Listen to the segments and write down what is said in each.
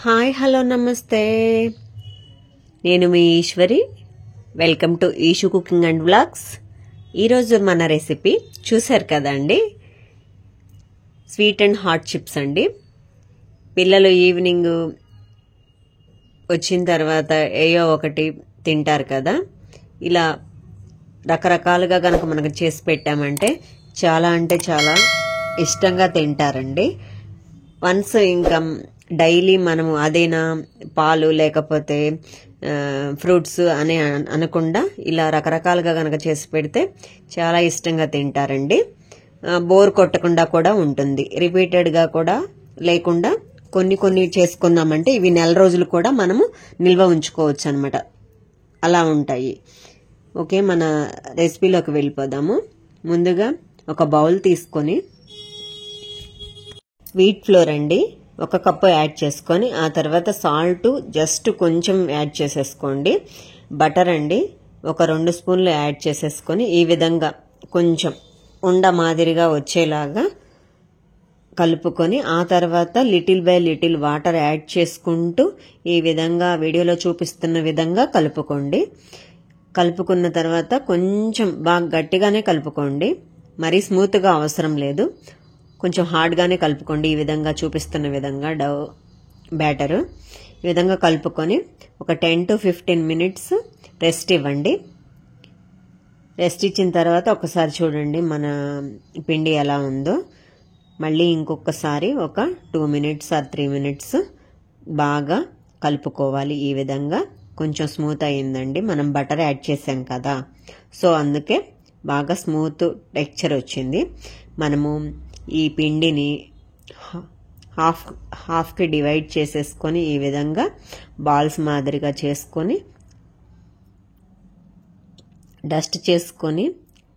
Hi hello నమస్తే. నేను మీ Eshwari. Welcome to Eshu cooking and vlogs. ఈరోజు మన రెసిపీ చూశారు కదండి, స్వీట్ అండ్ హాట్ చిప్స్ అండి. పిల్లలు ఈవినింగ్ వచ్చిన తర్వాత ఏయో ఒకటి తింటారు కదా, ఇలా రకరకాలుగా కనుక మనకు చేసి పెట్టామంటే చాలా అంటే చాలా ఇష్టంగా తింటారండి. వన్స్ ఇంకా డైలీ మనము అదేనా పాలు లేకపోతే ఫ్రూట్స్ అని అనకుండా ఇలా రకరకాలుగా కనుక చేసి పెడితే చాలా ఇష్టంగా తింటారండి. బోర్ కొట్టకుండా కూడా ఉంటుంది. రిపీటెడ్గా కూడా లేకుండా కొన్ని కొన్ని చేసుకుందామంటే ఇవి నెల రోజులు కూడా మనము నిల్వ ఉంచుకోవచ్చు అనమాట. అలా ఉంటాయి. ఓకే, మన రెసిపీలోకి వెళ్ళిపోదాము. ముందుగా ఒక బౌల్ తీసుకొని వీట్ ఫ్లోర్ అండి 1 కప్పు యాడ్ చేసుకొని, ఆ తర్వాత సాల్ట్ జస్ట్ కొంచెం యాడ్ చేసేసుకోండి. బటర్ అండి 2 స్పూన్లు యాడ్ చేసేసుకొని ఈ విధంగా కొంచెం ఉండ మాదిరిగా వచ్చేలాగా కలుపుకొని, ఆ తర్వాత little by little water add చేసుకుంటూ ఈ విధంగా వీడియోలో చూపిస్తున్న విధంగా కలుపుకోండి. కలుపుకున్న తర్వాత కొంచెం బాగా గట్టిగానే కలుపుకోండి, మరీ స్మూత్గా అవసరం లేదు. కొంచెం హార్డ్గానే కలుపుకోండి. ఈ విధంగా చూపిస్తున్న విధంగా బ్యాటరు ఈ విధంగా కలుపుకొని ఒక 10 to 15 minutes రెస్ట్ ఇవ్వండి. రెస్ట్ ఇచ్చిన తర్వాత ఒకసారి చూడండి మన పిండి ఎలా ఉందో. మళ్ళీ ఇంకొకసారి ఒక 2 minutes or 3 minutes బాగా కలుపుకోవాలి. ఈ విధంగా కొంచెం స్మూత్ అయ్యిందండి, మనం బటర్ యాడ్ చేసాం కదా, సో అందుకే బాగా స్మూత్ టెక్స్చర్ వచ్చింది. మనము ఈ పిండిని హాఫ్కి డివైడ్ చేసేసుకొని ఈ విధంగా బాల్స్ మాదిరిగా చేసుకొని డస్ట్ చేసుకొని,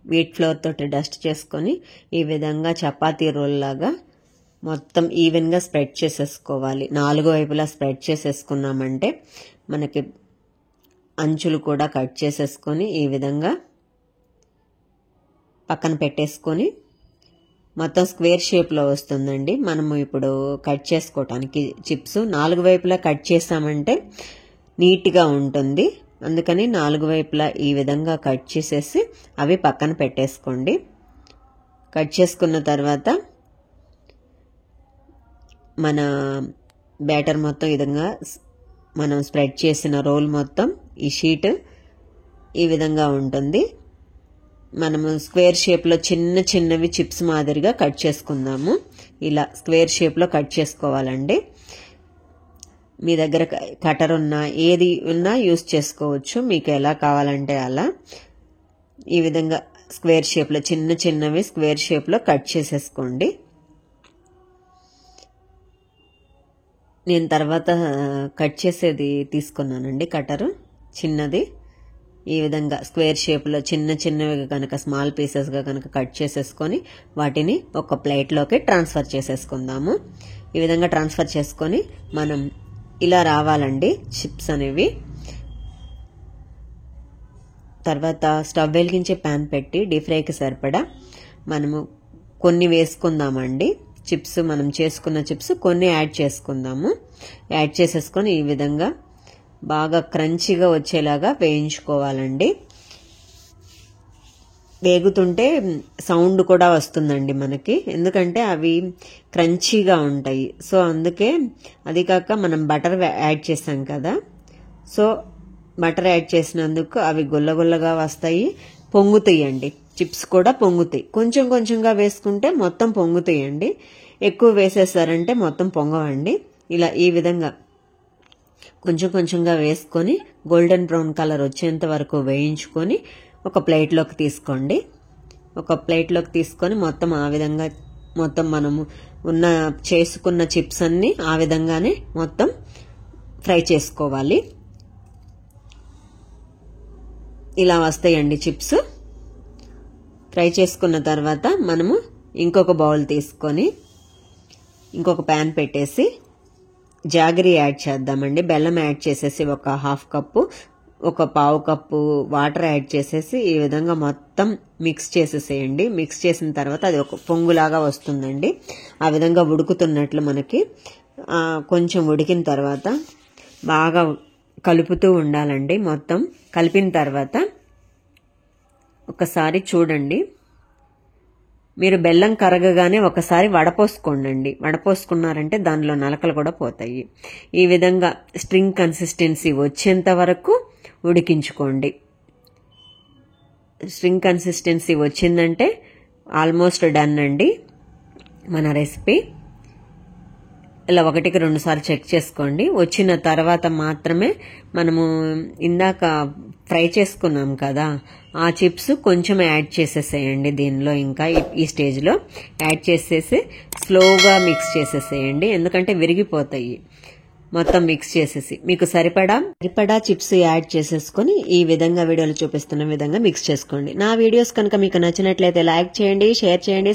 వీట్ ఫ్లోర్ తోటి డస్ట్ చేసుకొని ఈ విధంగా చపాతీ రోల్ లాగా మొత్తం ఈవెన్గా స్ప్రెడ్ చేసేసుకోవాలి. 4 వైపులా స్ప్రెడ్ చేసేసుకున్నామంటే మనకి అంచులు కూడా కట్ చేసేసుకొని ఈ విధంగా పక్కన పెట్టేసుకొని మొత్తం స్క్వేర్ షేప్లో వస్తుందండి. మనము ఇప్పుడు కట్ చేసుకోవటానికి చిప్స్ 4 వైపులా కట్ చేసామంటే నీట్గా ఉంటుంది. అందుకని 4 వైపులా ఈ విధంగా కట్ చేసేసి అవి పక్కన పెట్టేసుకోండి. కట్ చేసుకున్న తర్వాత మన బ్యాటర్ మొత్తం ఈ విధంగా మనం స్ప్రెడ్ చేసిన రోల్ మొత్తం ఈ షీట్ ఈ విధంగా ఉంటుంది. మనము స్క్వేర్ షేప్లో చిన్న చిన్నవి చిప్స్ మాదిరిగా కట్ చేసుకుందాము. ఇలా స్క్వేర్ షేప్లో కట్ చేసుకోవాలండి. మీ దగ్గర కటర్ ఉన్నా ఏది ఉన్నా యూస్ చేసుకోవచ్చు, మీకు ఎలా కావాలంటే అలా. ఈ విధంగా స్క్వేర్ షేప్లో చిన్న చిన్నవి స్క్వేర్ షేప్లో కట్ చేసేసుకోండి. నేను తర్వాత కట్ చేసేది తీసుకున్నానండి కటరు చిన్నది. ఈ విధంగా స్క్వేర్ షేప్లో చిన్న చిన్నవి కనుక స్మాల్ పీసెస్గా కనుక కట్ చేసేసుకొని వాటిని ఒక ప్లేట్లోకి ట్రాన్స్ఫర్ చేసేసుకుందాము. ఈ విధంగా ట్రాన్స్ఫర్ చేసుకొని మనం ఇలా రావాలండి చిప్స్ అనేవి. తర్వాత స్టవ్ వెలిగించే ప్యాన్ పెట్టి డీప్ ఫ్రైకి సరిపడా మనము కొన్ని వేసుకుందామండి. చిప్స్ మనం చేసుకున్న చిప్స్ కొన్ని యాడ్ చేసుకుందాము. యాడ్ చేసేసుకొని ఈ విధంగా బాగా క్రంచీగా వచ్చేలాగా వేయించుకోవాలండి. వేగుతుంటే సౌండ్ కూడా వస్తుందండి మనకి, ఎందుకంటే అవి క్రంచీగా ఉంటాయి. సో అందుకే, అది కాక మనం బటర్ యాడ్ చేసాం కదా, సో బటర్ యాడ్ చేసినందుకు అవి గుల్లగుల్లగా వస్తాయి, పొంగుతాయండి. చిప్స్ కూడా పొంగుతాయి. కొంచెం కొంచెంగా వేసుకుంటే మొత్తం పొంగుతాయండి. ఎక్కువ వేసేసారంటే మొత్తం పొంగవండి. ఇలా ఈ విధంగా కొంచెం కొంచెంగా వేసుకొని గోల్డెన్ బ్రౌన్ కలర్ వచ్చేంత వరకు వేయించుకొని ఒక ప్లేట్లోకి తీసుకోండి. ఒక ప్లేట్లోకి తీసుకొని మొత్తం ఆ విధంగా మొత్తం మనము చేసుకున్న చిప్స్ అన్ని ఆ విధంగానే మొత్తం ఫ్రై చేసుకోవాలి. ఇలా వస్తాయండి చిప్స్. ఫ్రై చేసుకున్న తర్వాత మనము ఇంకొక బౌల్ తీసుకొని ఇంకొక ప్యాన్ పెట్టేసి జాగరీ యాడ్ చేద్దామండి. బెల్లం యాడ్ చేసేసి ఒక 1/2 కప్పు, ఒక 1/4 కప్పు వాటర్ యాడ్ చేసేసి ఈ విధంగా మొత్తం మిక్స్ చేసేసేయండి. మిక్స్ చేసిన తర్వాత అది ఒక పొంగులాగా వస్తుందండి. ఆ విధంగా ఉడుకుతున్నట్లు మనకి కొంచెం ఉడికిన తర్వాత బాగా కలుపుతూ ఉండాలండి. మొత్తం కలిపిన తర్వాత ఒకసారి చూడండి. మీరు బెల్లం కరగగానే ఒకసారి వడపోసుకోండి. వడపోసుకున్నారంటే దానిలో నలకలు కూడా పోతాయి. ఈ విధంగా స్ట్రింగ్ కన్సిస్టెన్సీ వచ్చేంత వరకు ఉడికించుకోండి. స్ట్రింగ్ కన్సిస్టెన్సీ వచ్చిందంటే ఆల్మోస్ట్ డన్ అండి మన రెసిపీ. ఇలా 1కి 2 సార్లు చెక్ చేసుకోండి. వచ్చిన తర్వాత మాత్రమే మనము ఇందాక ఫ్రై చేసుకున్నాం కదా, ఆ చిప్స్ కొంచెం యాడ్ చేసేసేయండి దీనిలో. ఇంకా ఈ స్టేజ్లో యాడ్ చేసేసి స్లోగా మిక్స్ చేసేసేయండి, ఎందుకంటే విరిగిపోతాయి. మొత్తం మిక్స్ చేసేసి మీకు సరిపడా చిప్స్ యాడ్ చేసేసుకొని ఈ విధంగా వీడియోలో చూపిస్తున్న విధంగా మిక్స్ చేసుకోండి. నా వీడియోస్ కనుక మీకు నచ్చినట్లయితే లైక్ చేయండి, షేర్ చేయండి,